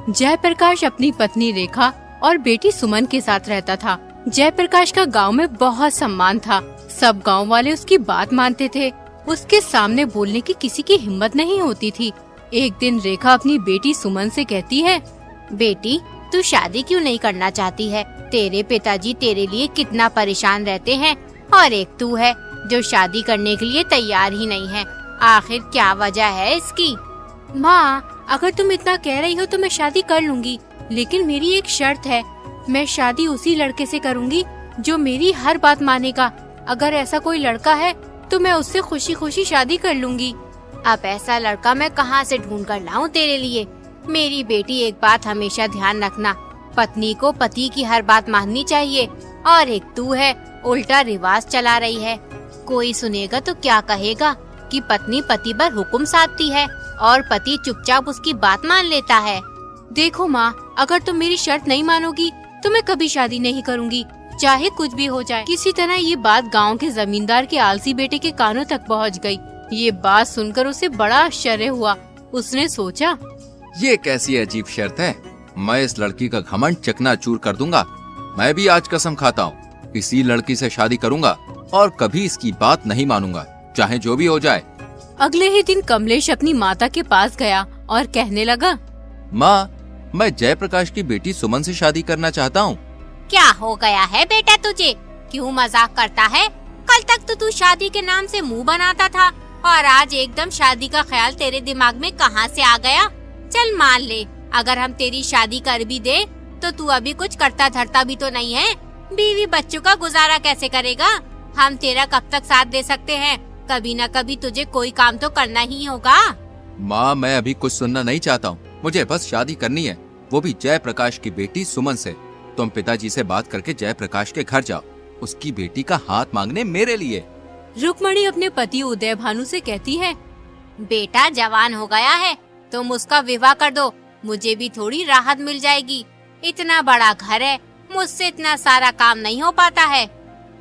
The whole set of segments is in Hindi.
जयप्रकाश अपनी पत्नी रेखा और बेटी सुमन के साथ रहता था। जयप्रकाश का गांव में बहुत सम्मान था। सब गांव वाले उसकी बात मानते थे। उसके सामने बोलने की किसी की हिम्मत नहीं होती थी। एक दिन रेखा अपनी बेटी सुमन से कहती है, बेटी, तू शादी क्यों नहीं करना चाहती है? तेरे पिताजी तेरे लिए कितना परेशान रहते हैं और एक तू है जो शादी करने के लिए तैयार ही नहीं है। आखिर क्या वजह है इसकी? माँ, अगर तुम इतना कह रही हो तो मैं शादी कर लूंगी, लेकिन मेरी एक शर्त है। मैं शादी उसी लड़के से करूंगी जो मेरी हर बात मानेगा। अगर ऐसा कोई लड़का है तो मैं उससे खुशी खुशी शादी कर लूंगी। अब ऐसा लड़का मैं कहाँ से ढूंढ कर लाऊं तेरे लिए? मेरी बेटी, एक बात हमेशा ध्यान रखना, पत्नी को पति की हर बात माननी चाहिए। और एक तू है, उल्टा रिवाज चला रही है। कोई सुनेगा तो क्या कहेगा कि पत्नी पति पर हुक्म साधती है और पति चुपचाप उसकी बात मान लेता है। देखो माँ, अगर तुम मेरी शर्त नहीं मानोगी तो मैं कभी शादी नहीं करूँगी, चाहे कुछ भी हो जाए। किसी तरह ये बात गांव के जमींदार के आलसी बेटे के कानों तक पहुंच गई। ये बात सुनकर उसे बड़ा आश्चर्य हुआ। उसने सोचा, ये कैसी अजीब शर्त है? मैं इस लड़की का घमंड चकनाचूर कर दूंगा। मैं भी आज कसम खाता हूँ, इसी लड़की से शादी करूंगा और कभी इसकी बात नहीं मानूंगा, चाहे जो भी हो जाए। अगले ही दिन कमलेश अपनी माता के पास गया और कहने लगा, माँ, मैं जयप्रकाश की बेटी सुमन से शादी करना चाहता हूँ। क्या हो गया है बेटा तुझे? क्यों मजाक करता है? कल तक तो तू शादी के नाम से मुंह बनाता था और आज एकदम शादी का ख्याल तेरे दिमाग में कहाँ से आ गया? चल मान ले, अगर हम तेरी शादी कर भी दे तो तू अभी कुछ करता धरता भी तो नहीं है। बीवी बच्चों का गुजारा कैसे करेगा? हम तेरा कब तक साथ दे सकते हैं? कभी न कभी तुझे कोई काम तो करना ही होगा। माँ, मैं अभी कुछ सुनना नहीं चाहता हूँ। मुझे बस शादी करनी है, वो भी जयप्रकाश की बेटी सुमन से। तुम पिताजी से बात करके जयप्रकाश के घर जाओ, उसकी बेटी का हाथ मांगने मेरे लिए। रुक्मणी अपने पति उदय भानु से कहती है, बेटा जवान हो गया है, तुम उसका विवाह कर दो, मुझे भी थोड़ी राहत मिल जाएगी। इतना बड़ा घर है, मुझसे इतना सारा काम नहीं हो पाता है।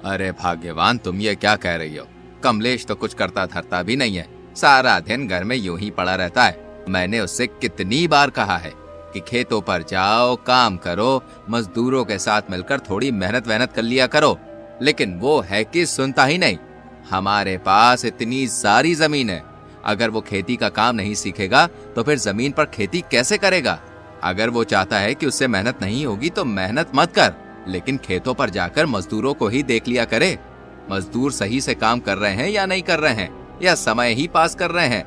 अरे भाग्यवान, तुम ये क्या कह रही हो? कमलेश तो कुछ करता धरता भी नहीं है, सारा दिन घर में यूं ही पड़ा रहता है। मैंने उससे कितनी बार कहा है कि खेतों पर जाओ, काम करो, मजदूरों के साथ मिलकर थोड़ी मेहनत वहनत कर लिया करो, लेकिन वो है कि सुनता ही नहीं। हमारे पास इतनी सारी जमीन है, अगर वो खेती का काम नहीं सीखेगा तो फिर जमीन पर खेती कैसे करेगा? अगर वो चाहता है कि उससे मेहनत नहीं होगी तो मेहनत मत कर, लेकिन खेतों पर जाकर मजदूरों को ही देख लिया करे। मजदूर सही से काम कर रहे हैं या नहीं कर रहे हैं, या समय ही पास कर रहे हैं।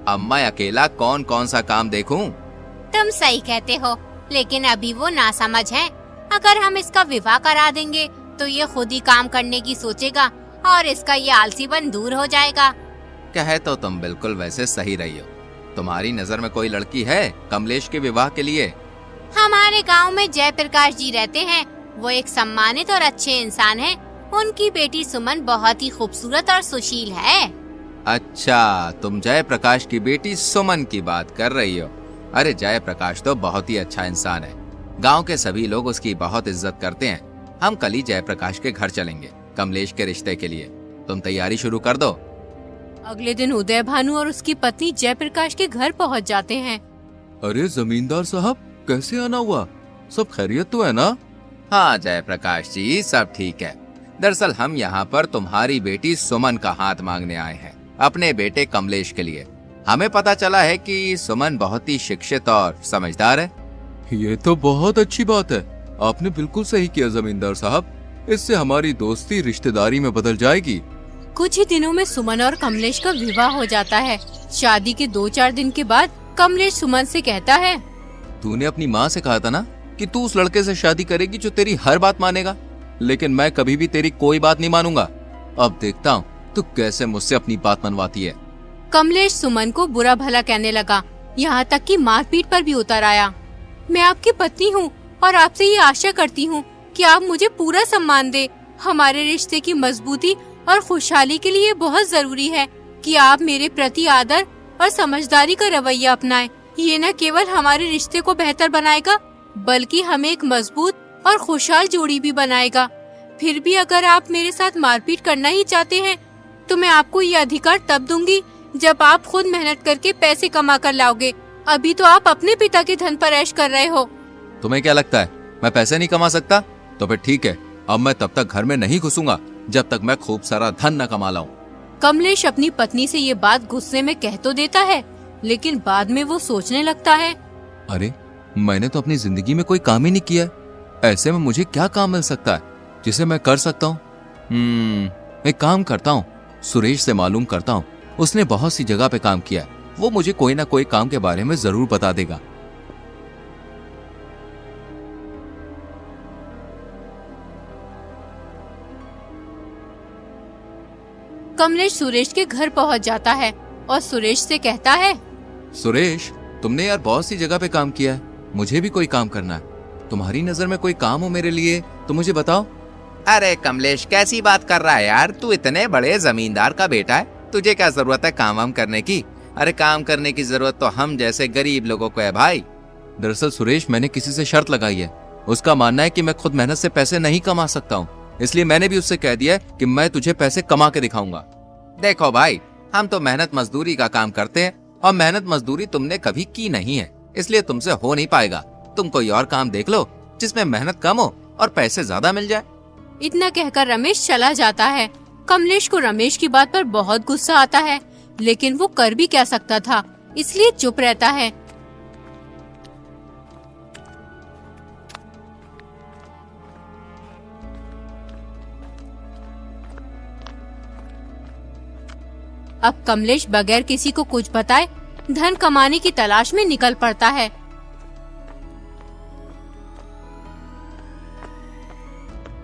अब मैं अकेला कौन कौन सा काम देखूं? तुम सही कहते हो, लेकिन अभी वो नासमझ है। अगर हम इसका विवाह करा देंगे तो ये खुद ही काम करने की सोचेगा और इसका ये आलसीपन दूर हो जाएगा। कहे तो तुम बिल्कुल वैसे सही रही हो। तुम्हारी नजर में कोई लड़की है कमलेश के विवाह के लिए? हमारे गांव में जयप्रकाश जी रहते हैं, वो एक सम्मानित और अच्छे इंसान हैं। उनकी बेटी सुमन बहुत ही खूबसूरत और सुशील है। अच्छा, तुम जयप्रकाश की बेटी सुमन की बात कर रही हो? अरे जयप्रकाश तो बहुत ही अच्छा इंसान है, गांव के सभी लोग उसकी बहुत इज्जत करते हैं। हम कल ही जयप्रकाश के घर चलेंगे कमलेश के रिश्ते के लिए। तुम तैयारी शुरू कर दो। अगले दिन उदय भानु और उसकी पत्नी जयप्रकाश के घर पहुंच जाते हैं। अरे जमींदार साहब, कैसे आना हुआ? सब खैरियत तो है ना? हाँ जयप्रकाश जी, सब ठीक है। दरअसल हम यहाँ पर तुम्हारी बेटी सुमन का हाथ मांगने आए हैं, अपने बेटे कमलेश के लिए। हमें पता चला है कि सुमन बहुत ही शिक्षित और समझदार है। ये तो बहुत अच्छी बात है, आपने बिल्कुल सही किया जमींदार साहब। इससे हमारी दोस्ती रिश्तेदारी में बदल जाएगी। कुछ ही दिनों में सुमन और कमलेश का विवाह हो जाता है। शादी के 2-4 दिन के बाद कमलेश सुमन से कहता है, तूने अपनी माँ से कहा था ना कि तू उस लड़के से शादी करेगी जो तेरी हर बात मानेगा, लेकिन मैं कभी भी तेरी कोई बात नहीं मानूंगा। अब देखता हूँ तू कैसे मुझसे अपनी बात मनवाती है। कमलेश सुमन को बुरा भला कहने लगा, यहाँ तक कि मारपीट पर भी उतर आया। मैं आपकी पत्नी हूँ और आपसे ये आशा करती हूँ कि आप मुझे पूरा सम्मान दे। हमारे रिश्ते की मजबूती और खुशहाली के लिए बहुत जरूरी है कि आप मेरे प्रति आदर और समझदारी का रवैया अपनाएं। ये न केवल हमारे रिश्ते को बेहतर बनाएगा, बल्कि हमें एक मजबूत और खुशहाल जोड़ी भी बनाएगा। फिर भी अगर आप मेरे साथ मारपीट करना ही चाहते हैं तो मैं आपको ये अधिकार तब दूंगी जब आप खुद मेहनत करके पैसे कमा कर लाओगे अभी तो आप अपने पिता के धन पर ऐश कर रहे हो। तुम्हें क्या लगता है मैं पैसे नहीं कमा सकता? तो फिर ठीक है, अब मैं तब तक घर में नहीं घुसूंगा जब तक मैं खूब सारा धन न कमा लाऊं। कमलेश अपनी पत्नी से ये बात गुस्से में कह तो देता है, लेकिन बाद में वो सोचने लगता है, अरे मैंने तो अपनी जिंदगी में कोई काम ही नहीं किया, ऐसे में मुझे क्या काम मिल सकता है जिसे मैं कर सकता हूँ? एक काम करता हूँ, सुरेश से मालूम करता हूँ। उसने बहुत सी जगह पे काम किया है, वो मुझे कोई ना कोई काम के बारे में जरूर बता देगा। कमलेश सुरेश के घर पहुंच जाता है और सुरेश से कहता है, सुरेश, तुमने यार बहुत सी जगह पे काम किया है, मुझे भी कोई काम करना है। तुम्हारी नजर में कोई काम हो मेरे लिए तो मुझे बताओ। अरे कमलेश, कैसी बात कर रहा है यार? तू इतने बड़े जमींदार का बेटा है, तुझे क्या जरूरत है काम वाम करने की? अरे काम करने की जरूरत तो हम जैसे गरीब लोगों को है भाई। दरअसल सुरेश, मैंने किसी से शर्त लगाई है। उसका मानना है कि मैं खुद मेहनत से पैसे नहीं कमा सकता हूँ, इसलिए मैंने भी उससे कह दिया कि मैं तुझे पैसे कमा के दिखाऊंगा। देखो भाई, हम तो मेहनत मजदूरी का काम करते हैं और मेहनत मजदूरी तुमने कभी की नहीं है, इसलिए तुमसे हो नहीं पाएगा। तुम कोई और काम देख लो जिसमें मेहनत कम हो और पैसे ज्यादा मिल जाए। इतना कहकर रमेश चला जाता है। कमलेश को रमेश की बात पर बहुत गुस्सा आता है, लेकिन वो कर भी क्या सकता था, इसलिए चुप रहता है। अब कमलेश बगैर किसी को कुछ बताए धन कमाने की तलाश में निकल पड़ता है।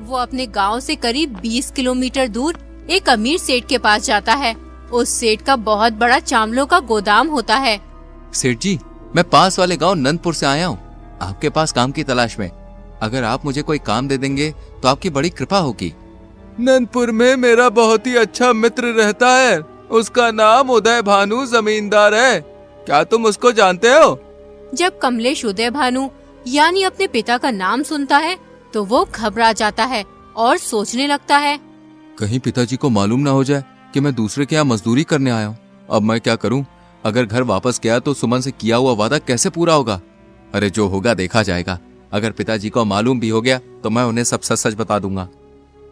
वो अपने गांव से करीब 20 किलोमीटर दूर एक अमीर सेठ के पास जाता है। उस सेठ का बहुत बड़ा चावलों का गोदाम होता है। सेठ जी, मैं पास वाले गांव नंदपुर से आया हूँ, आपके पास काम की तलाश में। अगर आप मुझे कोई काम दे देंगे तो आपकी बड़ी कृपा होगी। नंदपुर में मेरा बहुत ही अच्छा मित्र रहता है, उसका नाम उदय भानु जमींदार है। क्या तुम उसको जानते हो? जब कमलेश उदय भानु यानी अपने पिता का नाम सुनता है तो वो घबरा जाता है और सोचने लगता है, कहीं पिताजी को मालूम ना हो जाए कि मैं दूसरे के यहाँ मजदूरी करने आया हूँ। अब मैं क्या करूँ? अगर घर वापस गया तो सुमन से किया हुआ वादा कैसे पूरा होगा? अरे जो होगा देखा जाएगा। अगर पिताजी को मालूम भी हो गया तो मैं उन्हें सब सच सच बता दूंगा।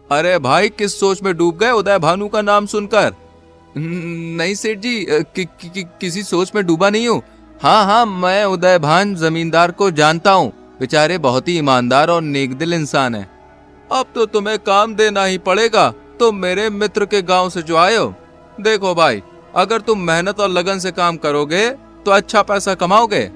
अरे भाई, किस सोच में डूब गए उदय भानु का नाम सुनकर? नहीं सेठ जी, किसी सोच में डूबा नहीं हूँ। हाँ, मैं उदय भान जमींदार को जानता हूँ, बेचारे बहुत ही ईमानदार और नेकदिल इंसान है। अब तो तुम्हें काम देना ही पड़ेगा, तुम मेरे मित्र के गांव से जो आए हो। देखो भाई, अगर तुम मेहनत और लगन से काम करोगे तो अच्छा पैसा कमाओगे।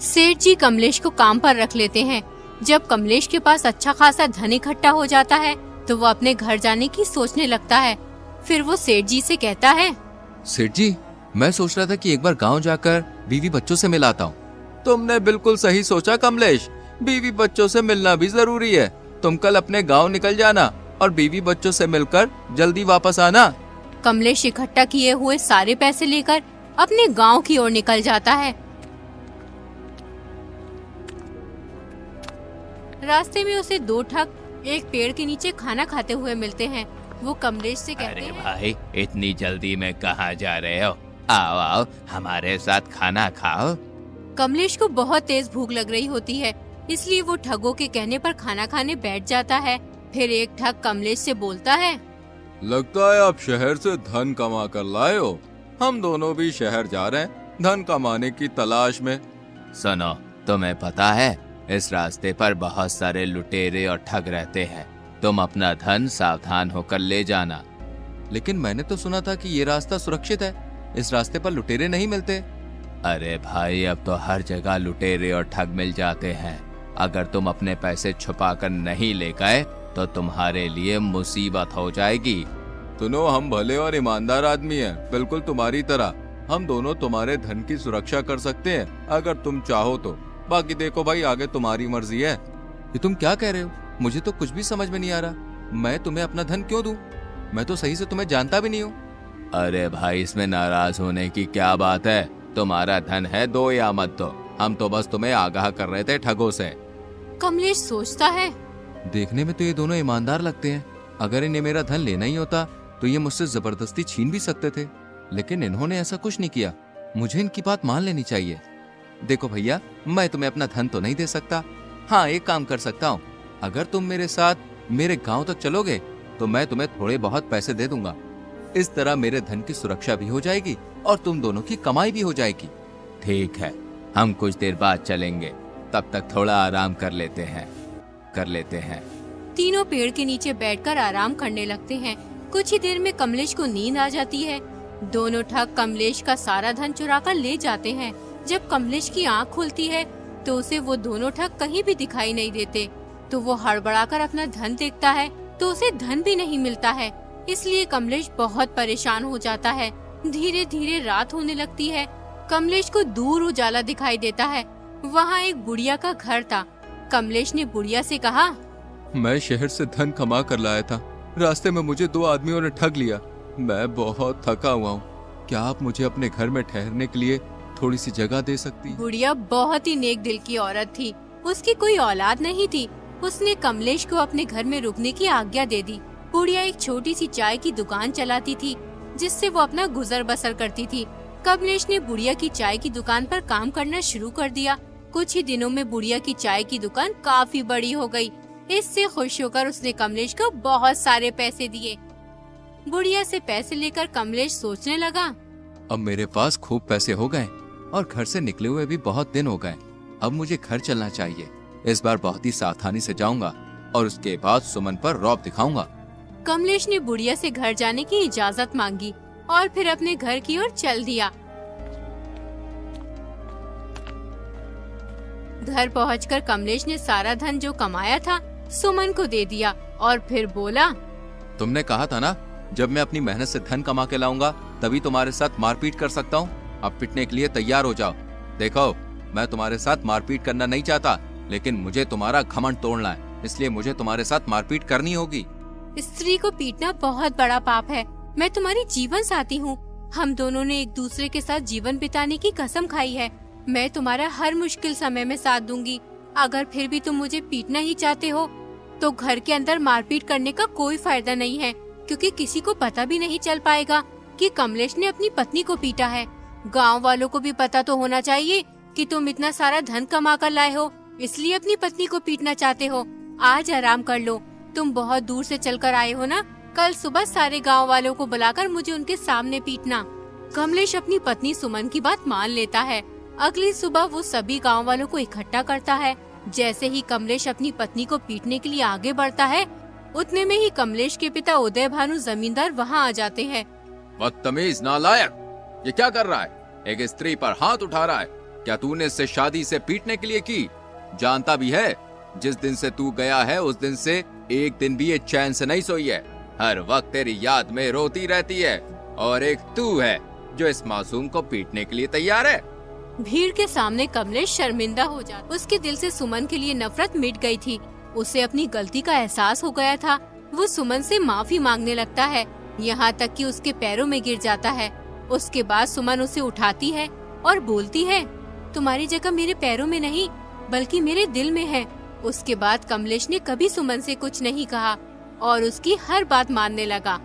सेठ जी कमलेश को काम पर रख लेते हैं। जब कमलेश के पास अच्छा खासा धन इकट्ठा हो जाता है तो वो अपने घर जाने की सोचने लगता है। फिर वो सेठ जी से कहता है, सेठ जी, मैं सोच रहा था कि एक बार गांव जाकर बीवी बच्चों से मिलाता हूँ। तुमने बिल्कुल सही सोचा कमलेश, बीवी बच्चों से मिलना भी जरूरी है। तुम कल अपने गांव निकल जाना और बीवी बच्चों से मिलकर जल्दी वापस आना। कमलेश इकट्ठा किए हुए सारे पैसे लेकर अपने गांव की ओर निकल जाता है। रास्ते में उसे दो ठग एक पेड़ के नीचे खाना खाते हुए मिलते हैं। वो कमलेश से कहते हैं, भाई, इतनी जल्दी में कहाँ जा रहे हो? आओ आओ, हमारे साथ खाना खाओ। कमलेश को बहुत तेज भूख लग रही होती है, इसलिए वो ठगों के कहने पर खाना खाने बैठ जाता है। फिर एक ठग कमलेश से बोलता है, लगता है आप शहर से धन कमा कर लाए हो। हम दोनों भी शहर जा रहे हैं धन कमाने की तलाश में। सुनो, तुम्हें पता है इस रास्ते पर बहुत सारे लुटेरे और ठग रहते हैं, तुम अपना धन सावधान होकर ले जाना। लेकिन मैंने तो सुना था कि ये रास्ता सुरक्षित है, इस रास्ते पर लुटेरे नहीं मिलते। अरे भाई, अब तो हर जगह लुटेरे और ठग मिल जाते हैं। अगर तुम अपने पैसे छुपा कर नहीं ले गए तो तुम्हारे लिए मुसीबत हो जाएगी। सुनो, हम भले और ईमानदार आदमी हैं, बिल्कुल तुम्हारी तरह। हम दोनों तुम्हारे धन की सुरक्षा कर सकते हैं अगर तुम चाहो तो। बाकी देखो भाई, आगे तुम्हारी मर्जी है। ये तुम क्या कह रहे हो? मुझे तो कुछ भी समझ में नहीं आ रहा। मैं तुम्हें अपना धन क्यों दूं? मैं तो सही से तुम्हें जानता भी नहीं हूँ। अरे भाई, इसमें नाराज होने की क्या बात है? तुम्हारा धन है, दो या मत दो। हम तो बस तुम्हें आगाह कर रहे थे ठगों से। कमलेश सोचता है, देखने में तो ये दोनों ईमानदार लगते हैं। अगर इन्हें मेरा धन लेना ही होता तो ये मुझसे जबरदस्ती छीन भी सकते थे, लेकिन इन्होंने ऐसा कुछ नहीं किया। मुझे इनकी बात मान लेनी चाहिए। देखो भैया, मैं तुम्हें अपना धन तो नहीं दे सकता। हाँ, एक काम कर सकता हूँ, अगर तुम मेरे साथ मेरे गांव तक चलोगे तो मैं तुम्हें थोड़े बहुत पैसे दे दूंगा। इस तरह मेरे धन की सुरक्षा भी हो जाएगी और तुम दोनों की कमाई भी हो जाएगी। ठीक है, हम कुछ देर बाद चलेंगे, तब तक थोड़ा आराम कर लेते हैं। तीनों पेड़ के नीचे बैठकर आराम करने लगते हैं। कुछ ही देर में कमलेश को नींद आ जाती है। दोनों ठग कमलेश का सारा धन चुरा कर ले जाते हैं। जब कमलेश की आँख खुलती है तो उसे वो दोनों ठग कहीं भी दिखाई नहीं देते। तो वो हड़बड़ाकर अपना धन देखता है तो उसे धन भी नहीं मिलता है। इसलिए कमलेश बहुत परेशान हो जाता है। धीरे धीरे रात होने लगती है। कमलेश को दूर उजाला दिखाई देता है। वहाँ एक बुढ़िया का घर था। कमलेश ने बुढ़िया से कहा, मैं शहर से धन कमा कर लाया था, रास्ते में मुझे 2 आदमियों ने ठग लिया। मैं बहुत थका हुआ हूँ, क्या आप मुझे अपने घर में ठहरने के लिए थोड़ी सी जगह दे सकती? बुढ़िया बहुत ही नेक दिल की औरत थी। उसकी कोई औलाद नहीं थी। उसने कमलेश को अपने घर में रुकने की आज्ञा दे दी। बुढ़िया एक छोटी सी चाय की दुकान चलाती थी, जिससे वो अपना गुजर बसर करती थी। कमलेश ने बुढ़िया की चाय की दुकान पर काम करना शुरू कर दिया। कुछ ही दिनों में बुढ़िया की चाय की दुकान काफी बड़ी हो गई। इससे खुश होकर उसने कमलेश को बहुत सारे पैसे दिए। बुढ़िया से पैसे लेकर कमलेश सोचने लगा, अब मेरे पास खूब पैसे हो गए और घर से निकले हुए भी बहुत दिन हो गए। अब मुझे घर चलना चाहिए। इस बार बहुत ही सावधानी से जाऊंगा और उसके बाद सुमन पर रौब दिखाऊंगा। कमलेश ने बुढ़िया से घर जाने की इजाजत मांगी और फिर अपने घर की ओर चल दिया। घर पहुंचकर कमलेश ने सारा धन जो कमाया था सुमन को दे दिया और फिर बोला, तुमने कहा था ना, जब मैं अपनी मेहनत से धन कमा के लाऊंगा तभी तुम्हारे साथ मारपीट कर सकता हूँ। अब पिटने के लिए तैयार हो जाओ। देखो, मैं तुम्हारे साथ मारपीट करना नहीं चाहता, लेकिन मुझे तुम्हारा घमंड तोड़ना है, इसलिए मुझे तुम्हारे साथ मारपीट करनी होगी। स्त्री को पीटना बहुत बड़ा पाप है। मैं तुम्हारी जीवन साथी हूँ। हम दोनों ने एक दूसरे के साथ जीवन बिताने की कसम खाई है। मैं तुम्हारा हर मुश्किल समय में साथ दूंगी। अगर फिर भी तुम मुझे पीटना ही चाहते हो तो घर के अंदर मारपीट करने का कोई फायदा नहीं है, क्योंकि किसी को पता भी नहीं चल पाएगा कि कमलेश ने अपनी पत्नी को पीटा है। गांव वालों को भी पता तो होना चाहिए कि तुम इतना सारा धन कमा कर लाए हो, इसलिए अपनी पत्नी को पीटना चाहते हो। आज आराम कर लो, तुम बहुत दूर से चलकर आए हो ना। कल सुबह सारे गांव वालों को बुलाकर मुझे उनके सामने पीटना। कमलेश अपनी पत्नी सुमन की बात मान लेता है। अगली सुबह वो सभी गांव वालों को इकट्ठा करता है। जैसे ही कमलेश अपनी पत्नी को पीटने के लिए आगे बढ़ता है, उतने में ही कमलेश के पिता उदय भानु जमींदार वहाँ आ जाते हैं। बदतमीज नालायक, ये क्या कर रहा है? एक स्त्री पर हाथ उठा रहा है। क्या तूने इससे शादी से पीटने के लिए की? जानता भी है, जिस दिन से तू गया है उस दिन से एक दिन भी ये चैन से नहीं सोई है। हर वक्त तेरी याद में रोती रहती है, और एक तू है जो इस मासूम को पीटने के लिए तैयार है। भीड़ के सामने कमलेश शर्मिंदा हो जाता। उसके दिल से सुमन के लिए नफरत मिट गई थी। उसे अपनी गलती का एहसास हो गया था। वो सुमन से माफी मांगने लगता है, यहाँ तक कि उसके पैरों में गिर जाता है। उसके बाद सुमन उसे उठाती है और बोलती है, तुम्हारी जगह मेरे पैरों में नहीं बल्कि मेरे दिल में है। उसके बाद कमलेश ने कभी सुमन से कुछ नहीं कहा और उसकी हर बात मानने लगा।